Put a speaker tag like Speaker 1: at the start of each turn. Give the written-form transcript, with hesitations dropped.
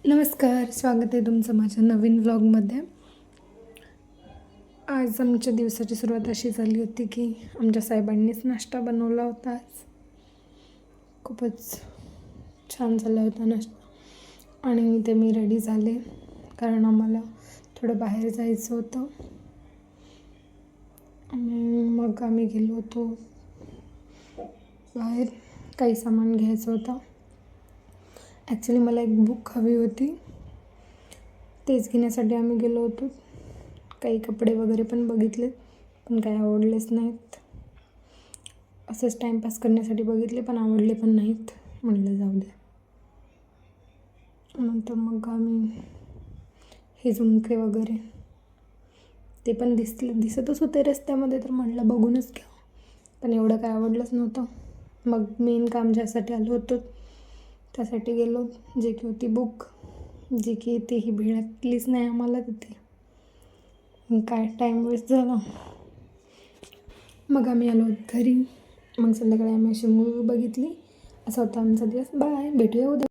Speaker 1: नमस्कार, स्वागत आहे तुमचं माझ्या नवीन व्लॉगमध्ये. आज आमच्या दिवसाची सुरुवात अशी झाली होती की आमच्या साहेबांनीच नाश्ता बनवला होता. आज खूपच छान झाला होता नाश्ता आणि ते मी रेडी झाले कारण आम्हाला थोडं बाहेर जायचं होतं. आणि मग आम्ही गेलो होतो बाहेर, काही सामान घ्यायचं होतं. ॲक्च्युली मला एक बुक हवी होती, तेच घेण्यासाठी आम्ही गेलो होतो. काही कपडे वगैरे पण बघितले पण काही आवडलेच नाहीत. असेच टाईमपास करण्यासाठी बघितले पण आवडले पण नाहीत. म्हटलं जाऊ दे. नंतर मग आम्ही हे झुमके वगैरे ते पण दिसतच होते रस्त्यामध्ये, तर म्हटलं बघूनच घ्या. पण एवढं काय आवडलंच नव्हतं. मग मेन काम ज्यासाठी आलो होतो त्यासाठी गेलो, जे की होती बुक, जी की तेही भेटलीच नाही आम्हाला तिथे. काय टाईम वेस्ट झाला. मग आम्ही आलो घरी. मग संध्याकाळी आम्ही अशी मूवी बघितली. असा होता आमचा दिवस. बाय, भेटूया उद्या.